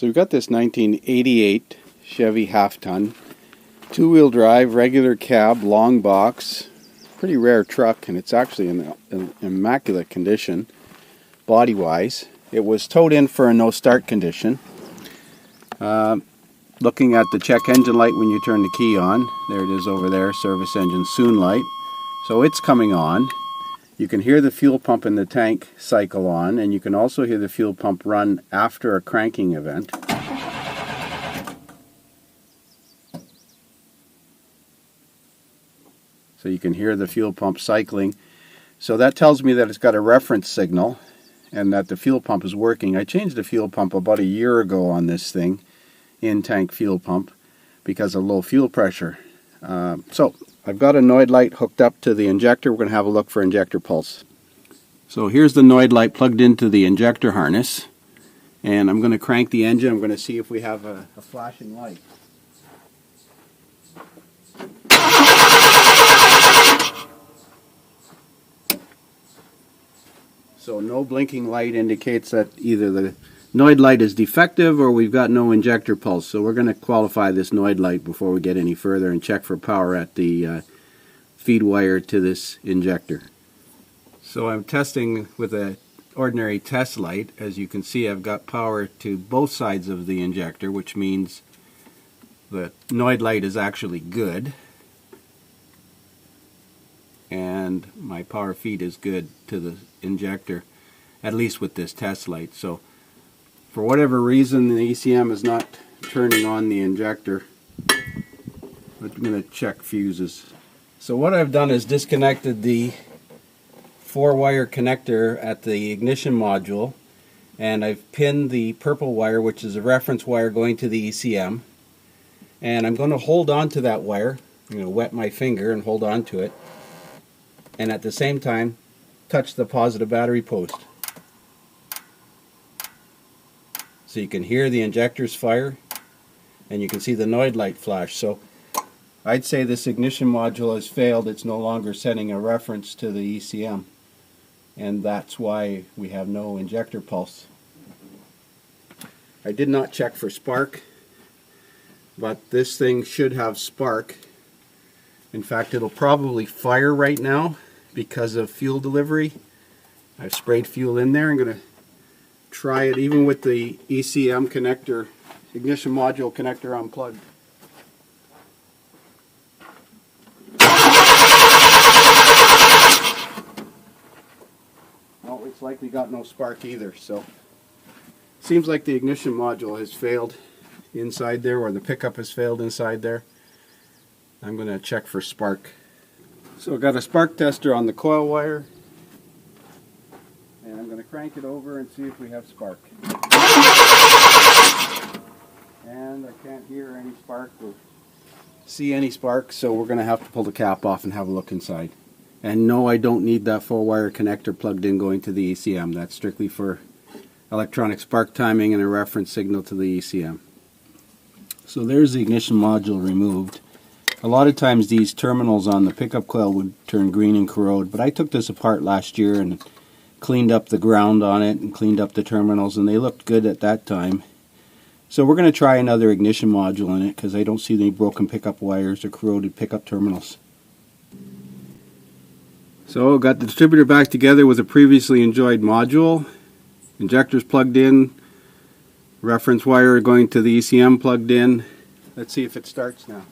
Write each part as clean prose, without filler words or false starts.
So we've got this 1988 Chevy half-ton, two-wheel drive, regular cab, long box, pretty rare truck, and it's actually in immaculate condition, body-wise. It was towed in for a no-start condition. Looking at the check engine light when you turn the key on, there it is over there, service engine soon light. So it's coming on. You can hear the fuel pump in the tank cycle on, and you can also hear the fuel pump run after a cranking event. So you can hear the fuel pump cycling. So that tells me that it's got a reference signal and that the fuel pump is working. I changed the fuel pump about a year ago on this thing, in-tank fuel pump, because of low fuel pressure. So I've got a Noid light hooked up to the injector. We're going to have a look for injector pulse. So here's the Noid light plugged into the injector harness, and I'm going to crank the engine. I'm going to see if we have a flashing light. So no blinking light indicates that either the Noid light is defective or we've got no injector pulse. So we're going to qualify this Noid light before we get any further and check for power at the feed wire to this injector. So I'm testing with an ordinary test light. As you can see, I've got power to both sides of the injector, which means the Noid light is actually good. And my power feed is good to the injector, at least with this test light. So for whatever reason the ECM is not turning on the injector. I'm going to check fuses. So what I've done is disconnected the 4-wire connector at the ignition module, and I've pinned the purple wire, which is a reference wire going to the ECM, and I'm going to hold on to that wire. I'm going to wet my finger and hold on to it, and at the same time touch the positive battery post. So you can hear the injectors fire, and you can see the Noid light flash. So I'd say this ignition module has failed. It's no longer setting a reference to the ECM, and that's why we have no injector pulse. I did not check for spark, but this thing should have spark. In fact, it'll probably fire right now because of fuel delivery. I've sprayed fuel in there. I'm going to try it even with the ECM connector, ignition module connector unplugged. Well, it's likely got no spark either, so seems like the ignition module has failed inside there, or the pickup has failed inside there. I'm going to check for spark. So I've got a spark tester on the coil wire, and I'm going to crank it over and see if we have spark. And I can't hear any spark or see any spark, so we're going to have to pull the cap off and have a look inside. And no, I don't need that 4-wire connector plugged in going to the ECM. That's strictly for electronic spark timing and a reference signal to the ECM. So there's the ignition module removed. A lot of times these terminals on the pickup coil would turn green and corrode, but I took this apart last year and cleaned up the ground on it and cleaned up the terminals, and they looked good at that time. So we're going to try another ignition module in it because I don't see any broken pickup wires or corroded pickup terminals. So got the distributor back together with a previously enjoyed module, injectors plugged in, reference wire going to the ECM plugged in. Let's see if it starts now.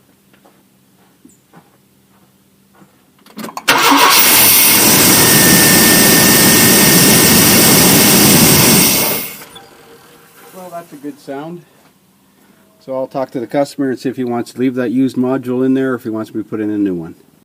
Well, that's a good sound. So I'll talk to the customer and see if he wants to leave that used module in there or if he wants me to put in a new one.